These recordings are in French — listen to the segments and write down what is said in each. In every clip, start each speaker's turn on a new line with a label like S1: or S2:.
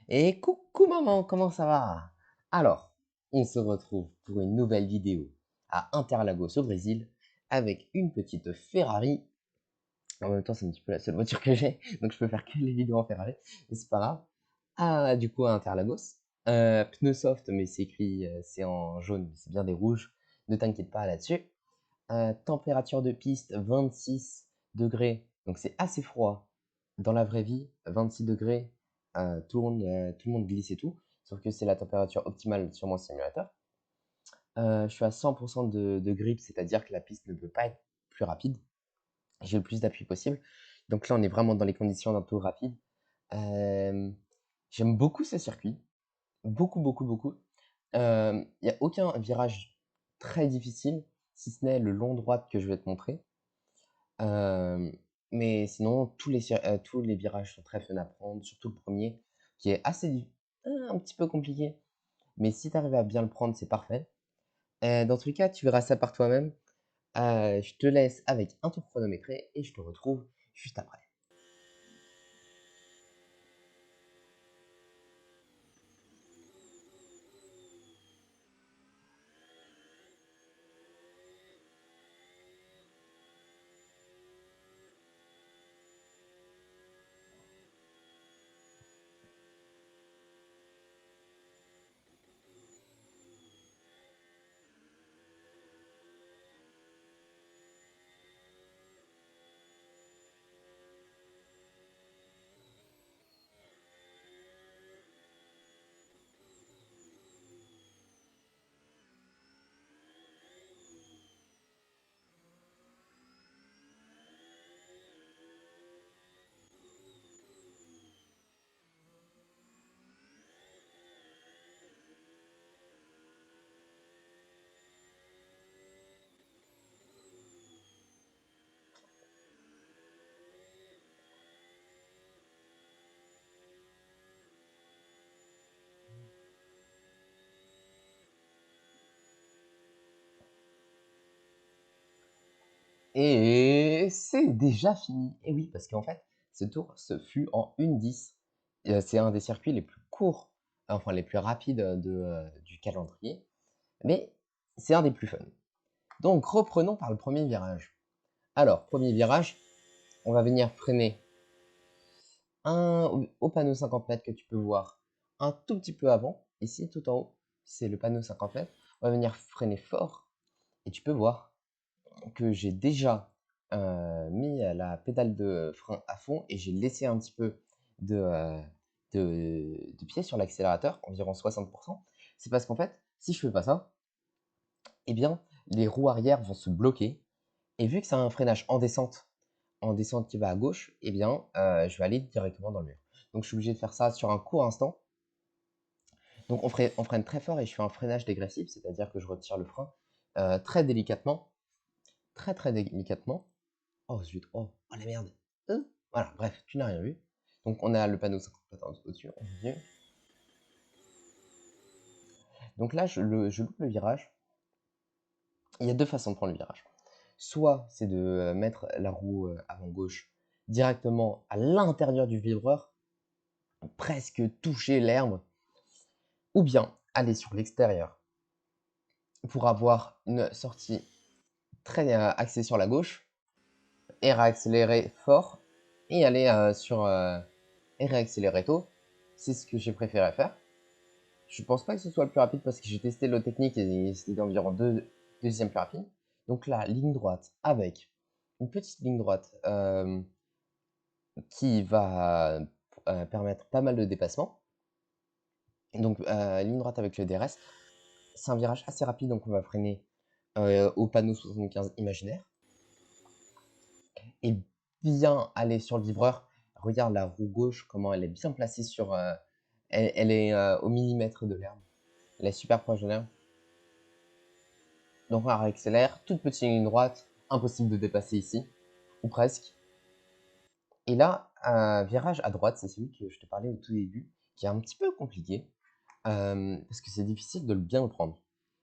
S1: Et coucou maman, comment ça va? Alors, on se retrouve pour une nouvelle vidéo à Interlagos au Brésil avec une petite Ferrari. En même temps, c'est un petit peu la seule voiture que j'ai, donc je peux faire que les vidéos en Ferrari, mais c'est pas grave. Ah, du coup, à Interlagos. Pneus soft, mais c'est écrit, c'est en jaune, mais c'est bien des rouges. Ne t'inquiète pas là-dessus. Température de piste 26 degrés, donc c'est assez froid dans la vraie vie. 26 degrés, tout le monde glisse et tout, sauf que c'est la température optimale sur mon simulateur. Je suis à 100% de grip, c'est-à-dire que la piste ne peut pas être plus rapide. J'ai le plus d'appui possible. Donc là, on est vraiment dans les conditions d'un tour rapide. Euh, J'aime beaucoup ce circuit, beaucoup, beaucoup, beaucoup. Il n'y a aucun virage très difficile, si ce n'est le long droit que je vais te montrer. Euh, mais sinon, tous les virages sont très fun à prendre, surtout le premier, qui est un petit peu compliqué. Mais si tu arrives à bien le prendre, c'est parfait. Dans tous les cas, tu verras ça par toi-même. Je te laisse avec un tour chronométré et je te retrouve juste après. Et c'est déjà fini. Et oui, parce qu'en fait, ce tour ce fut en 1:10. C'est un des circuits les plus courts, enfin les plus rapides du calendrier, mais c'est un des plus fun. Donc reprenons par le premier virage. Alors, premier virage, on va venir freiner au panneau 50 mètres que tu peux voir un tout petit peu avant. Ici, tout en haut, c'est le panneau 50 mètres. On va venir freiner fort et tu peux voir que j'ai déjà mis la pédale de frein à fond et j'ai laissé un petit peu de, euh, de pied sur l'accélérateur, environ 60%. C'est parce qu'en fait, si je fais pas ça, eh bien, les roues arrière vont se bloquer. Et vu que c'est un freinage en descente qui va à gauche, eh bien, je vais aller directement dans le mur. Donc, je suis obligé de faire ça sur un court instant. Donc, on freine très fort et je fais un freinage dégressif, c'est-à-dire que je retire le frein très délicatement, très très délicatement. Oh zut, oh la merde. Voilà, bref, tu n'as rien vu. Donc, on a le panneau 50 au-dessus, on continue. Donc là, je loupe le virage. Il y a deux façons de prendre le virage. Soit c'est de mettre la roue avant gauche directement à l'intérieur du vibreur, presque toucher l'herbe, ou bien aller sur l'extérieur pour avoir une sortie très axée sur la gauche et réaccélérer fort et aller et réaccélérer tôt. C'est ce que j'ai préféré faire. Je pense pas que ce soit le plus rapide parce que j'ai testé l'autre technique et c'était environ deuxième plus rapide. Donc là, ligne droite avec une petite ligne droite qui va permettre pas mal de dépassements. Donc ligne droite avec le DRS. C'est un virage assez rapide, donc on va freiner au panneau 75 imaginaire. Et bien aller sur le vibreur. Regarde la roue gauche, comment elle est bien placée sur... elle est au millimètre de l'herbe. Elle est super proche de l'herbe. Donc on réaccélère, toute petite ligne droite, impossible de dépasser ici, ou presque. Et là, un virage à droite, c'est celui que je te parlais au tout début, qui est un petit peu compliqué, parce que c'est difficile de bien le prendre.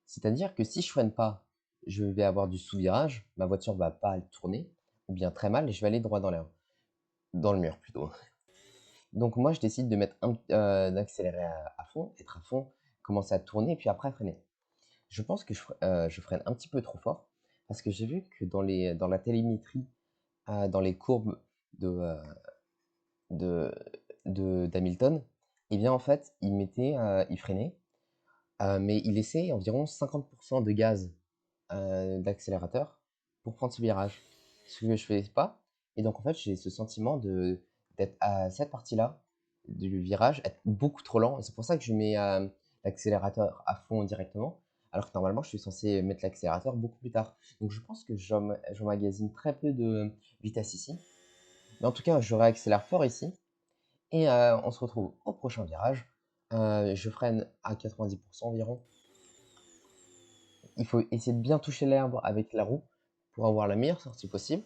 S1: C'est-à-dire que si je freine pas, je vais avoir du sous-virage, ma voiture va pas tourner, ou bien très mal, et je vais aller droit dans le mur plutôt. Donc moi, je décide de mettre d'accélérer à fond, être à fond, commencer à tourner, et puis après freiner. Je pense que je freine un petit peu trop fort, parce que j'ai vu que dans la télémétrie, dans les courbes de, euh, de, d'Hamilton, eh bien en fait, il freinait, mais il laissait environ 50% de gaz d'accélérateur pour prendre ce virage. Ce que je fais pas. Et donc en fait, j'ai ce sentiment d'être à cette partie-là du virage, être beaucoup trop lent. Et c'est pour ça que je mets l'accélérateur à fond directement. Alors que normalement, je suis censé mettre l'accélérateur beaucoup plus tard. Donc je pense que j'emmagasine très peu de vitesse ici. Mais en tout cas, je réaccélère fort ici. Et on se retrouve au prochain virage. Je freine à 90% environ. Il faut essayer de bien toucher l'herbe avec la roue pour avoir la meilleure sortie possible.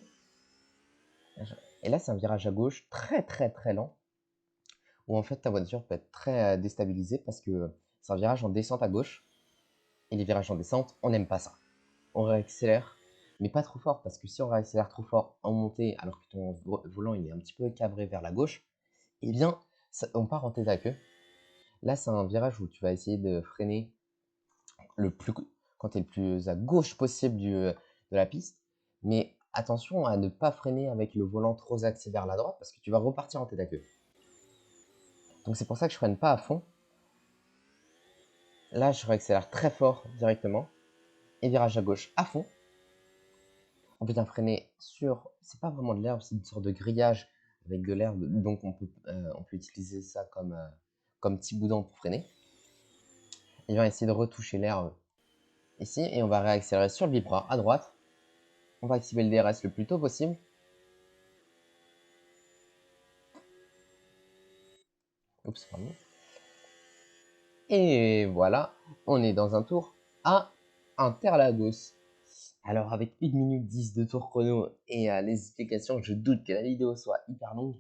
S1: Et là, c'est un virage à gauche très très très lent où en fait ta voiture peut être très déstabilisée parce que c'est un virage en descente à gauche. Et les virages en descente, on n'aime pas ça. On réaccélère, mais pas trop fort parce que si on réaccélère trop fort en montée alors que ton volant il est un petit peu cabré vers la gauche, eh bien on part en tête à queue. Là, c'est un virage où tu vas essayer de freiner le plus, quand tu es le plus à gauche possible de la piste. Mais attention à ne pas freiner avec le volant trop axé vers la droite parce que tu vas repartir en tête à queue. Donc c'est pour ça que je freine pas à fond. Là, je réaccélère très fort directement. Et virage à gauche à fond. On peut bien freiner sur. C'est pas vraiment de l'herbe, c'est une sorte de grillage avec de l'herbe. Donc on peut utiliser ça comme petit boudin pour freiner. Et bien essayer de retoucher l'herbe ici. Et on va réaccélérer sur le biprat à droite. On va activer le DRS le plus tôt possible. Oups, pardon. Et voilà, on est dans un tour à Interlagos. Alors avec 1 minute 10 de tour chrono et les explications, je doute que la vidéo soit hyper longue.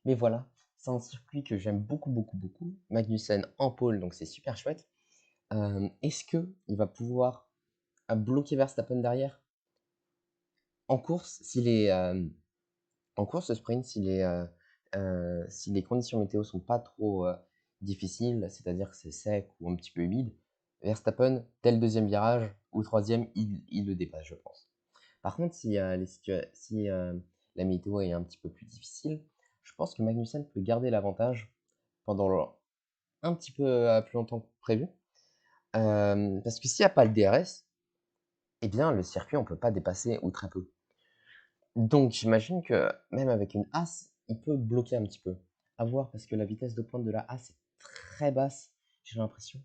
S1: Mais voilà, c'est un circuit que j'aime beaucoup, beaucoup, beaucoup. Magnussen en pole, donc c'est super chouette. Est-ce qu'il va pouvoir bloquer Verstappen derrière en course s'il est en course sprint si les conditions météo sont pas trop difficiles, c'est-à-dire que c'est sec ou un petit peu humide, Verstappen, tel deuxième virage ou troisième, il le dépasse, je pense. Par contre, si la météo est un petit peu plus difficile, je pense que Magnussen peut garder l'avantage pendant un petit peu plus longtemps que prévu. Parce que s'il n'y a pas le DRS, eh bien le circuit, on ne peut pas dépasser ou très peu. Donc j'imagine que même avec une As, il peut bloquer un petit peu. À voir parce que la vitesse de pointe de la As est très basse, j'ai l'impression.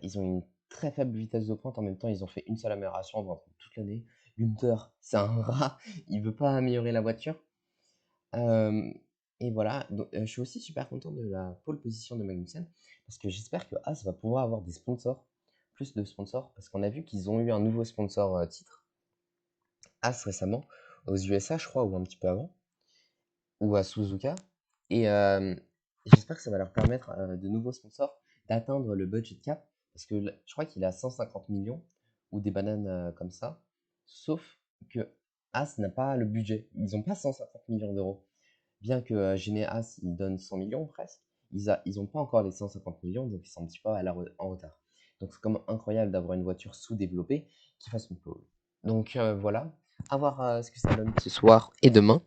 S1: Ils ont une très faible vitesse de pointe. En même temps, ils ont fait une seule amélioration dans toute l'année. Gunther, c'est un rat. Il veut pas améliorer la voiture. Et voilà. Donc, je suis aussi super content de la pole position de Magnussen parce que j'espère que As va pouvoir avoir des sponsors, plus de sponsors, parce qu'on a vu qu'ils ont eu un nouveau sponsor titre, As récemment, aux USA, je crois, ou un petit peu avant, ou à Suzuka. Et j'espère que ça va leur permettre de nouveaux sponsors d'atteindre le budget cap parce que je crois qu'il a 150 millions ou des bananes comme ça. Sauf que As n'a pas le budget. Ils n'ont pas 150 millions d'euros. Bien que As il donne 100 millions presque, ils ont pas encore les 150 millions, donc ils sont un petit peu en retard. Donc c'est quand même incroyable d'avoir une voiture sous-développée qui fasse une pole. Donc voilà, à voir ce que ça donne ce soir et demain.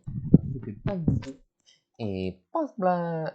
S1: C'était pas du tout. Et passe blanc.